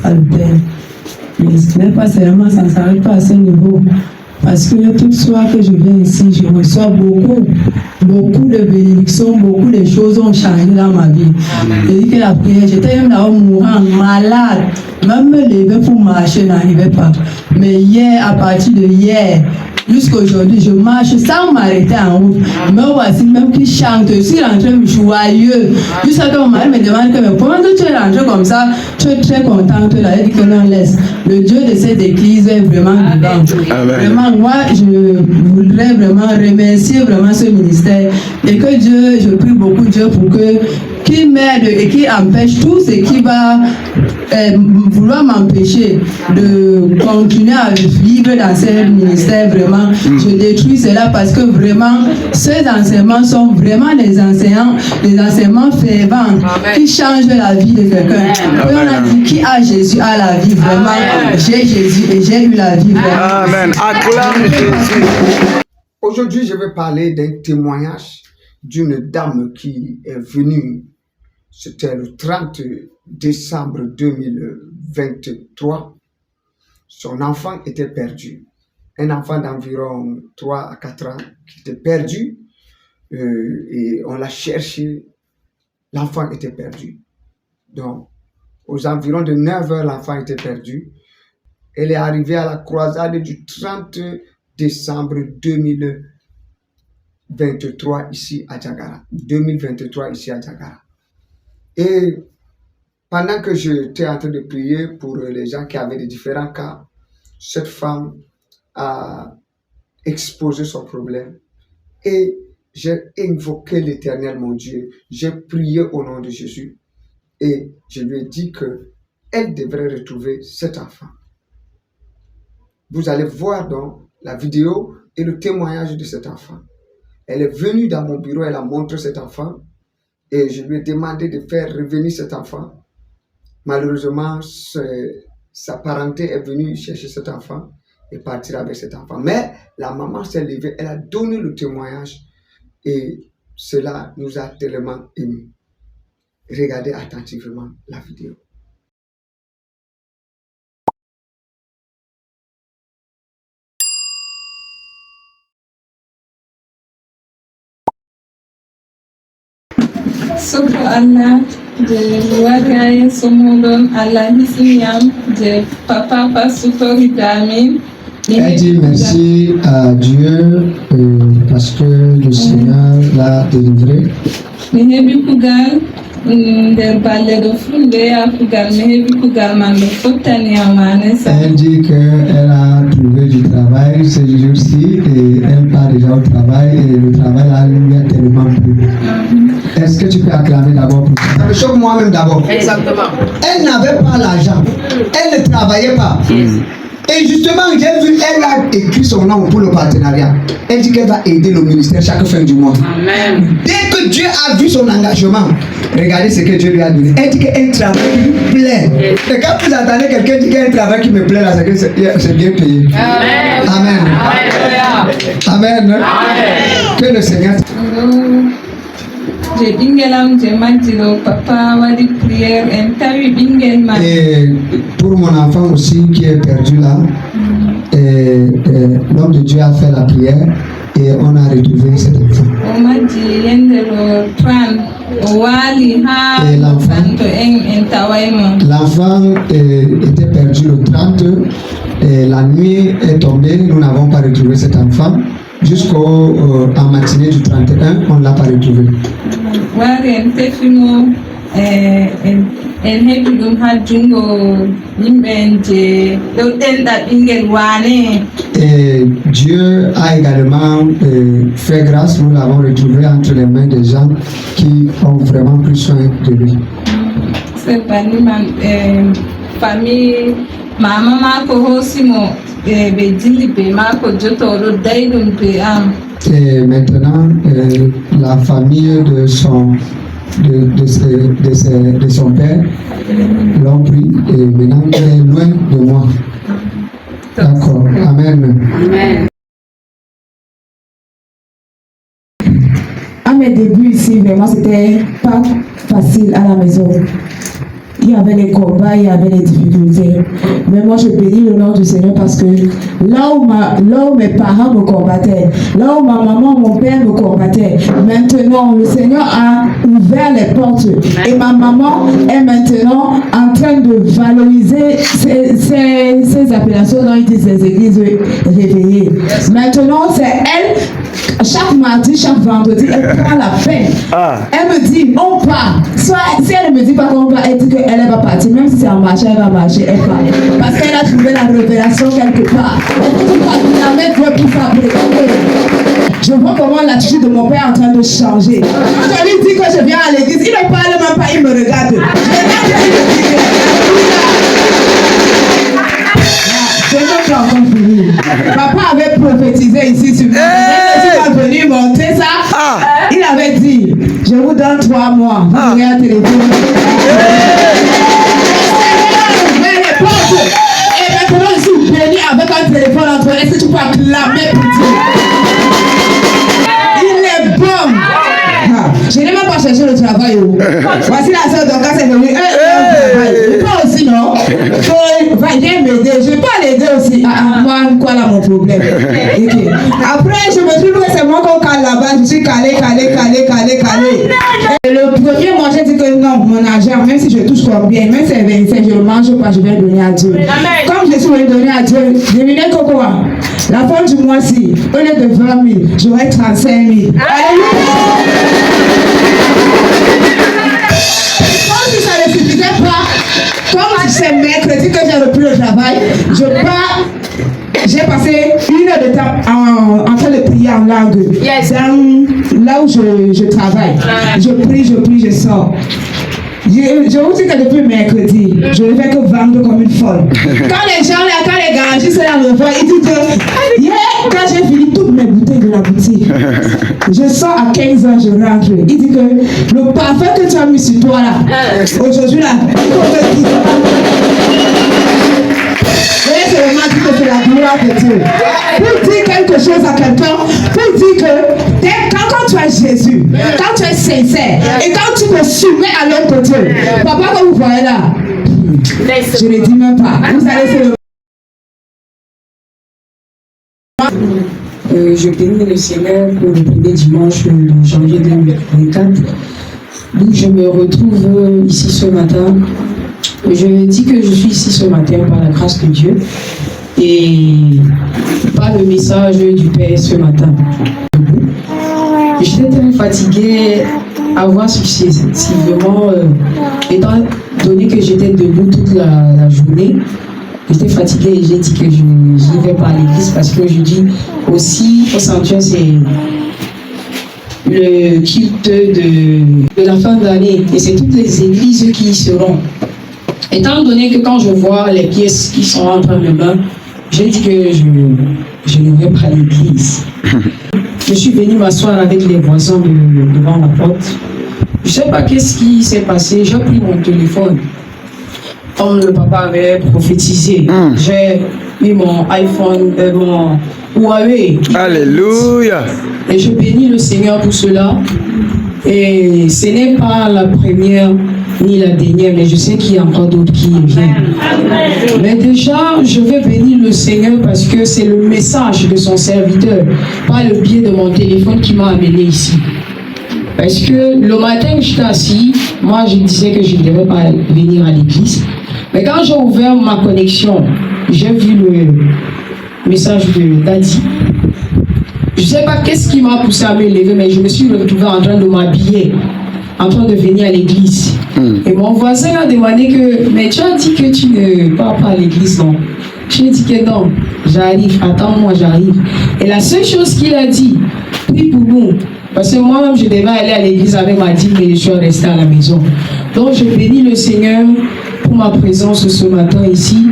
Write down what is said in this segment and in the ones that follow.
Albert. Mais ce n'est pas seulement, ça ne s'arrête pas à ce niveau. Parce que tout soir que je viens ici, je reçois beaucoup de bénédictions, beaucoup de choses ont changé dans ma vie. Je dis que la prière, j'étais même là-haut mourant, malade. Même me lever pour marcher n'arrivait pas. Mais hier, à partir de hier, jusqu'à aujourd'hui, je marche sans m'arrêter en route. Me voici même qui chante, je suis rentré joyeux. Jusqu'à ce que mon mari me demande que, mais comment tu es rentré comme ça? Tu es très contente là. Il dit que non, laisse. Le Dieu de cette église est vraiment vivant. Vraiment, moi, je voudrais vraiment remercier vraiment ce ministère. Et que Dieu, je prie beaucoup Dieu pour qu'il m'aide et qu'il empêche tout ce qui va vouloir m'empêcher de continuer à vivre dans ce ministère. Vraiment, je détruis cela parce que vraiment, ces enseignements sont vraiment des enseignements fervents qui changent la vie de quelqu'un. On a dit qui a Jésus a la vie. Vraiment, j'ai Jésus et j'ai eu la vie. Vraiment. Amen. Acclame Jésus. Aujourd'hui, je vais parler d'un témoignage d'une dame qui est venue. C'était le 30 décembre 2023. Son enfant était perdu. Un enfant d'environ 3 à 4 ans qui était perdu. Et on l'a cherché. L'enfant était perdu. Donc, aux environs de 9 heures, l'enfant était perdu. Elle est arrivée à la croisade du 30 décembre 2023 ici à Djagara. 2023 ici à Djagara. Et pendant que j'étais en train de prier pour les gens qui avaient des différents cas, cette femme a exposé son problème et j'ai invoqué l'Éternel, mon Dieu. J'ai prié au nom de Jésus et je lui ai dit qu'elle devrait retrouver cet enfant. Vous allez voir donc la vidéo et le témoignage de cet enfant. Elle est venue dans mon bureau, elle a montré cet enfant et je lui ai demandé de faire revenir cet enfant. Malheureusement, sa parenté est venue chercher cet enfant et partir avec cet enfant. Mais la maman s'est levée, elle a donné le témoignage et cela nous a tellement émus. Regardez attentivement la vidéo. Soko Allah de wagaye somodon Allah hisniyam de papa pasuto hidamin. Elle dit merci à Dieu parce que le Seigneur l'a délivré. Mehebi kugal der balle do funde ya kugal mehebi kugal man do fotani amane sa. Elle dit qu'elle a trouvé du travail ce jour-ci et elle part déjà au travail et le travail là lui a tellement plu. Est-ce que tu peux acclamer d'abord pour ça? Ça me choque moi-même d'abord. Exactement. Elle n'avait pas l'argent. Elle ne travaillait pas. Et justement, j'ai vu, elle a écrit son nom pour le partenariat. Elle dit qu'elle va aider le ministère chaque fin du mois. Amen. Dès que Dieu a vu son engagement, regardez ce que Dieu lui a donné. Elle dit qu'un travail qui lui plaît. Et quand vous entendez quelqu'un dire qu'il y a un travail qui me plaît, là, c'est que c'est bien payé. Amen. Amen. Amen. Amen. Que le Seigneur. Je bingelam je majiro papa wadi prière en tawi bingel ma. Et pour mon enfant aussi qui est perdu là, l'homme de Dieu a fait la prière et on a retrouvé cet enfant. Omaji yendelo tran wali ha santo en tawaimo. L'enfant était perdu le 30 et la nuit est tombée, nous n'avons pas retrouvé cet enfant. Jusqu'en matinée du 31, on ne l'a pas retrouvé. Et Dieu a également fait grâce, nous l'avons retrouvé entre les mains des gens qui ont vraiment pris soin de lui. C'est famille, maman et maintenant, la famille de son père l'ont pris et maintenant elle est loin de moi. D'accord. Amen. Amen. À mes débuts ici, vraiment, c'était pas facile à la maison. il y avait les combats, il y avait les difficultés. Mais moi, je bénis le nom du Seigneur parce que là où mes parents me combattaient, là où ma maman, mon père me combattaient, maintenant, le Seigneur a ouvert les portes. Et ma maman est maintenant en train de valoriser ces appellations dans ces églises réveillées. Maintenant, c'est elle, chaque mardi, chaque vendredi, elle prend la peine. Elle me dit, on part. Soit, si elle ne me dit pas qu'on va, elle dit qu'elle va partir. Même si c'est en marché, elle va marcher, elle part. Parce qu'elle a trouvé la révélation quelque part. La mettre pour fabriquer. Je vois comment l'attitude de mon père est en train de changer. Quand je lui dis que je viens à l'église, il ne parle même pas, il me regarde. Papa avait prophétisé ici sur moi. Quand il est venu monter ça, il avait dit, je vous donne 3 mois. Vous aurez un téléphone. Et maintenant, je suis béni avec un téléphone entre eux. Est-ce que tu peux acclamer pour Dieu? Il est bon. Je n'ai même pas cherché le travail. Voici la soeur Dorcas est venue. Toi aussi, non? Viens m'aider. Je vais pas l'aider aussi. Moi, quoi là mon problème? Okay. Après, je me trouve que c'est moi qu'on cale là-bas. Je suis calé. Et le premier mois, j'ai dit que non, mon argent, même si je touche combien, même si c'est 25, je le mange pas, je vais le donner à Dieu. Comme je suis venu donner à Dieu, devinez quoi? La fin du mois-ci, au lieu de 20 000, j'aurai 35 000. Alléluia! Comme si ça ne suffisait pas, comme c'est mercredi que j'ai repris le travail, j'ai passé 1 heure de temps en train de prier en langue. Là où je travaille. Je prie, je sors. Je vous dis que depuis mercredi, je ne fais que vendre comme une folle. Quand les garagistes me voient, ils disent que quand j'ai fini toutes mes bouteilles de la boutique, je sors à 15 h, je rentre. Il dit que le parfum que tu as mis sur toi là, aujourd'hui là, c'est vraiment dit que c'est la gloire de Dieu. Pour dire quelque chose à quelqu'un, pour dire que quand tu es Jésus, quand tu es sincère et quand tu te soumets à l'autre de Dieu, papa que vous voyez là, je ne dis même pas. Vous allez se Je bénis le Seigneur pour le premier dimanche de janvier 2024. Donc je me retrouve ici ce matin. Je dis que je suis ici ce matin par la grâce de Dieu et par le message du Père ce matin. J'étais très fatiguée à voir successivement, étant donné que j'étais debout toute la journée. J'étais fatiguée et j'ai dit que je n'y vais pas à l'église parce que je dis aussi au sanctuaire c'est le culte de la fin d'année et c'est toutes les églises qui y seront. Étant donné que quand je vois les pièces qui sont entre mes mains, j'ai dit que je ne vais pas à l'église. Je suis venue m'asseoir avec les voisins devant la porte. Je ne sais pas qu'est-ce qui s'est passé. J'ai pris mon téléphone. Comme le papa avait prophétisé, j'ai mis mon iPhone, mon Huawei. Alléluia. Et je bénis le Seigneur pour cela. Et ce n'est pas la première ni la dernière, mais je sais qu'il y a encore d'autres qui viennent. Mais déjà, je vais bénir le Seigneur parce que c'est le message de son serviteur, par le biais de mon téléphone qui m'a amené ici. Parce que le matin, j'étais assis, moi je disais que je ne devais pas venir à l'église. Mais quand j'ai ouvert ma connexion, j'ai vu le message de Daddy. Je ne sais pas qu'est-ce qui m'a poussé à me lever, mais je me suis retrouvée en train de m'habiller, en train de venir à l'église. Et mon voisin a demandé que, mais tu as dit que tu ne pars pas à l'église, non? J'ai dit que non, j'arrive, attends-moi, j'arrive. Et la seule chose qu'il a dit, prie pour nous. Parce que moi-même, je devais aller à l'église avec ma dîme, mais je suis restée à la maison. Donc, je bénis le Seigneur pour ma présence ce matin ici.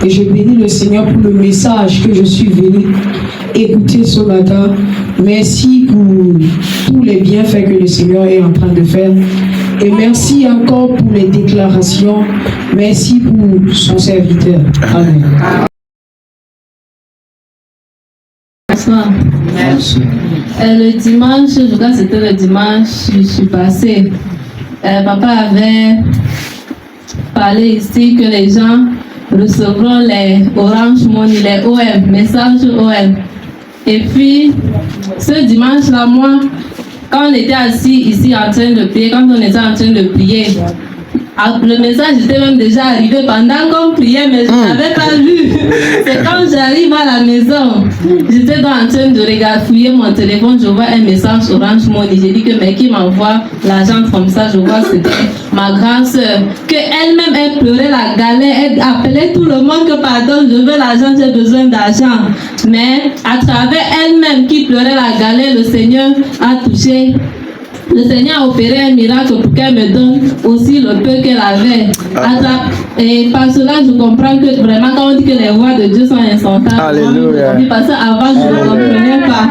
Et je bénis le Seigneur pour le message que je suis venue écouter ce matin. Merci pour tous les bienfaits que le Seigneur est en train de faire. Et merci encore pour les déclarations. Merci pour son serviteur. Amen. Bonsoir. Merci. Le dimanche, je crois que c'était le dimanche, je suis passée. Papa avait parler ici que les gens recevront les Orange Money, les OM, messages OM. Et puis, ce dimanche-là, moi, quand on était assis ici en train de prier, quand on était en train de prier, le message était même déjà arrivé pendant qu'on priait, mais je n'avais pas vu. C'est quand j'arrive à la maison, j'étais en train de regarder, fouiller mon téléphone, je vois un message Orange Money. J'ai dit que mais qui m'envoie l'argent comme ça, je vois que c'était ma grande soeur, qu'elle-même elle pleurait la galère, elle appelait tout le monde que pardon, je veux l'argent, j'ai besoin d'argent. Mais à travers elle-même qui pleurait la galère, le Seigneur a touché. Le Seigneur a opéré un miracle pour qu'elle me donne aussi le peu qu'elle avait. Et par cela, je comprends que vraiment, quand on dit que les voies de Dieu sont instantanées, parce qu'avant, je ne comprenais pas.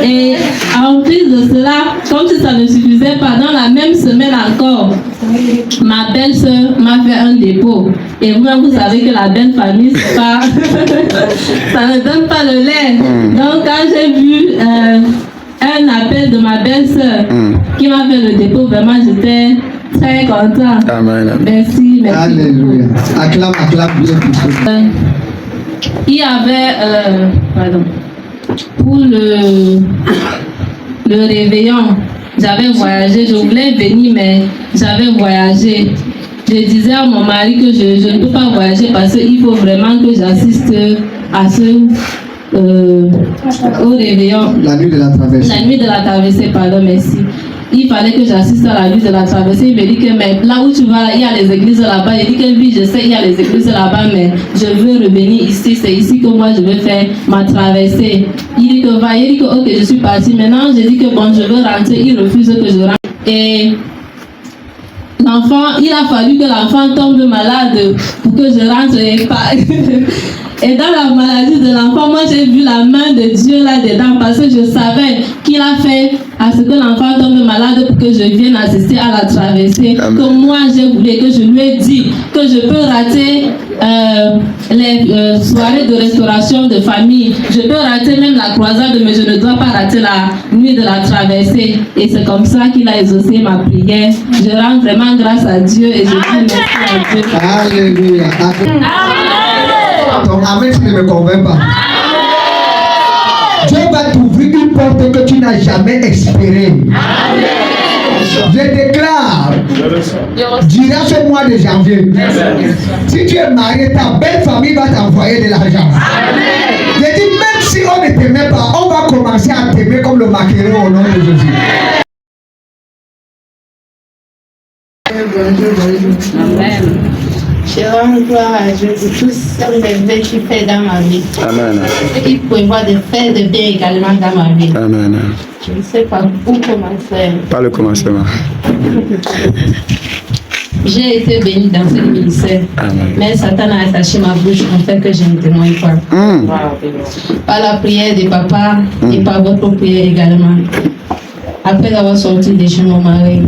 Et en plus de cela, comme si ça ne suffisait pas, dans la même semaine encore, ma belle-sœur m'a fait un dépôt. Et vous-même, vous savez que la belle famille, c'est pas ça ne donne pas le lait. Donc, quand j'ai vu un appel de ma belle-sœur qui m'a fait le dépôt, vraiment j'étais très contente. Amen. Merci, merci. Alléluia. Acclame bien. Il y avait, pour le réveillon, j'avais voyagé, je voulais venir, mais j'avais voyagé. Je disais à mon mari que je ne peux pas voyager parce qu'il faut vraiment que j'assiste à au réveillon. La nuit de la traversée. La nuit de la traversée, pardon, merci. Il fallait que j'assiste à la nuit de la traversée. Il me dit que mais là où tu vas, il y a les églises là-bas. Il dit que oui, je sais, il y a les églises là-bas, mais je veux revenir ici. C'est ici que moi je vais faire ma traversée. Il dit que va, il dit que ok, je suis partie. Maintenant, je dis que bon, je veux rentrer. Il refuse que je rentre. Et l'enfant, il a fallu que l'enfant tombe malade pour que je rentre et pas. Et dans la maladie de l'enfant, moi j'ai vu la main de Dieu là-dedans parce que je savais qu'il a fait à ce que l'enfant tombe malade pour que je vienne assister à la traversée. Amen. Que moi j'ai voulu, que je lui ai dit que je peux rater les soirées de restauration de famille. Je peux rater même la croisade, mais je ne dois pas rater la nuit de la traversée. Et c'est comme ça qu'il a exaucé ma prière. Je rends vraiment grâce à Dieu et je dis merci à Dieu. Alléluia. Ton amen, tu ne me convaincs pas. Dieu va t'ouvrir une porte que tu n'as jamais espérée. Je déclare, durant ce mois de janvier, si tu es marié, ta belle famille va t'envoyer de l'argent. Je dis, même si on ne t'aimait pas, on va commencer à t'aimer comme le maquereau au nom de Jésus. Amen. Je rends gloire à Dieu pour tout ce merveille qu'il fait dans ma vie. Amen. Et il prévoit de faire de bien également dans ma vie. Amen. Je ne sais pas où commencer. Pas le commencement. J'ai été bénie dans ce ministère. Amen. Mais Satan a attaché ma bouche en fait que je ne témoigne pas. Par la prière de papa et par votre prière également. Après avoir sorti de chez mon mari,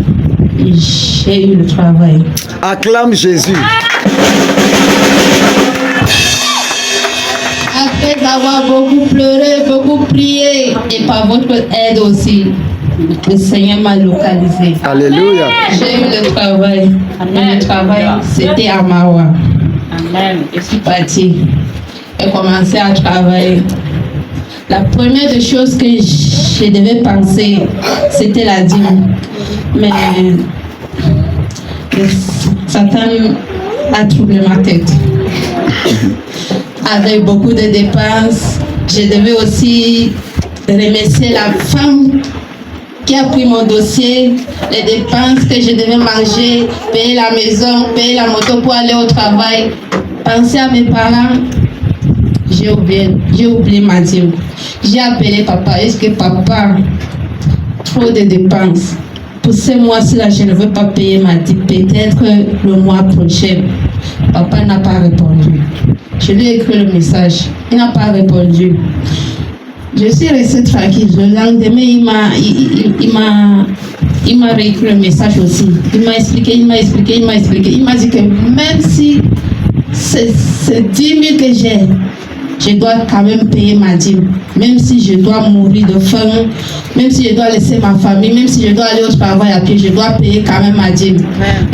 j'ai eu le travail. Acclame Jésus. Après avoir beaucoup pleuré, beaucoup prié, et par votre aide aussi, le Seigneur m'a localisé. Alléluia. J'ai eu le travail. Amen. Le travail, c'était à Maroua. Amen. Je suis partie. J'ai commencé à travailler. La première des choses que je devais penser, c'était la dîme. Mais Satan a troublé ma tête. Avec beaucoup de dépenses, je devais aussi remercier la femme qui a pris mon dossier, les dépenses que je devais manger, payer la maison, payer la moto pour aller au travail, penser à mes parents. J'ai oublié ma dîme. J'ai appelé papa. Est-ce que papa, trop de dépenses? Pour ce mois-ci-là, je ne veux pas payer ma dîme. Peut-être le mois prochain. Papa n'a pas répondu. Je lui ai écrit le message. Il n'a pas répondu. Je suis restée tranquille. Le lendemain, il m'a réécrit le message aussi. Il m'a expliqué. Il m'a dit que même si c'est 10 000 que j'ai, je dois quand même payer ma dîme. Même si je dois mourir de faim, même si je dois laisser ma famille, même si je dois aller au travail à pied, je dois payer quand même ma dîme.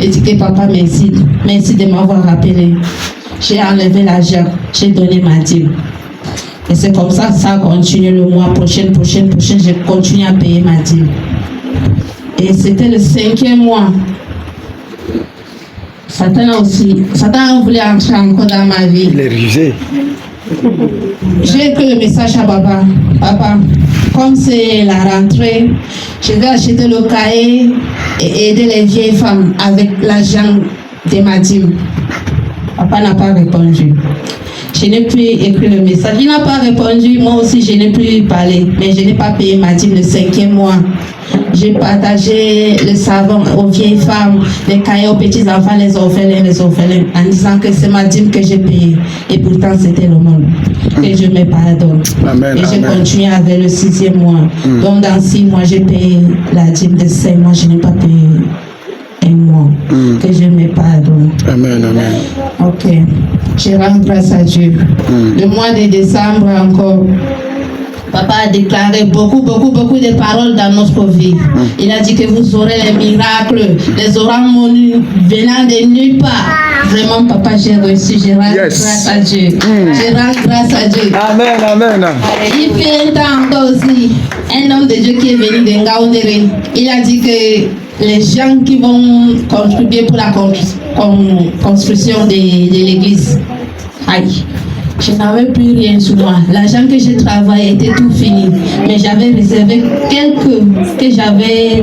Et dit que papa, merci. Merci de m'avoir rappelé. J'ai enlevé l'argent, j'ai donné ma dîme. Et c'est comme ça que ça a continué le mois prochain, j'ai continué à payer ma dîme. Et c'était le 5e mois. Satan a voulu entrer encore dans ma vie. Il est rusé. J'ai écrit le message à papa. Papa, comme c'est la rentrée, je vais acheter le cahier et aider les vieilles femmes avec l'argent de ma dîme. Papa n'a pas répondu. Je n'ai plus écrit le message. Il n'a pas répondu. Moi aussi, je n'ai plus parlé. Mais je n'ai pas payé ma dîme le 5e mois. J'ai partagé le savon aux vieilles femmes, les cahiers aux petits-enfants, les orphelins, en disant que c'est ma dîme que j'ai payée. Et pourtant, c'était le monde. Que Dieu me pardonne. Amen, et j'ai amen. continué avec le 6e mois. Donc, dans 6 mois, j'ai payé la dîme de 5 mois. Je n'ai pas payé un mois. Que Dieu me pardonne. Amen, amen. Ok. Je rends grâce à Dieu. Le mois de décembre encore, papa a déclaré beaucoup de paroles dans notre vie. Il a dit que vous aurez les miracles, les oranges venant de nulle part. Vraiment, papa, j'ai reçu. Je rends grâce à Dieu. Je rends grâce à Dieu. Amen, amen. Il fait un temps encore aussi, un homme de Dieu qui est venu de Ngaoundéré, il a dit que les gens qui vont contribuer pour la construction de l'église, aïe, je n'avais plus rien sur moi. L'argent que j'ai travaillé était tout fini, mais j'avais réservé quelques que j'avais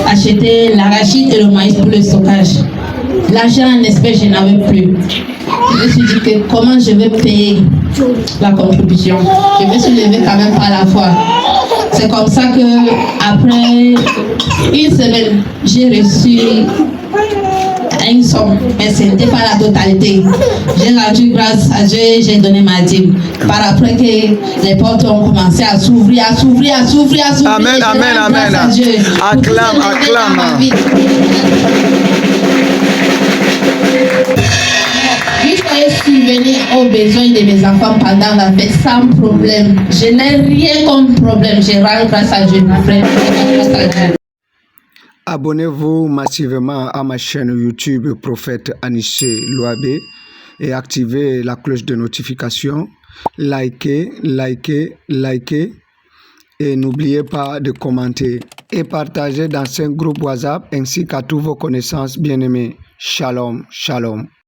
acheté l'arachide et le maïs pour le stockage. L'argent en espèces, je n'avais plus. Je me suis dit que comment je vais payer la contribution. Je me suis levée quand même par la foi. C'est comme ça que après une semaine, j'ai reçu une somme, mais ce n'était pas la totalité. J'ai rendu grâce à Dieu, j'ai donné ma dîme. Par après que les portes ont commencé à s'ouvrir. Amen, amen, amen. Acclame, acclame. Je suis subvenir aux besoins de mes enfants pendant la fête sans problème. Je n'ai rien comme problème. Je rends grâce à Dieu, ma frère. Abonnez-vous massivement à ma chaîne YouTube Prophète Anissé Louabé et activez la cloche de notification. Likez et n'oubliez pas de commenter et partager dans un groupe WhatsApp ainsi qu'à tous vos connaissances bien-aimés. Shalom, shalom.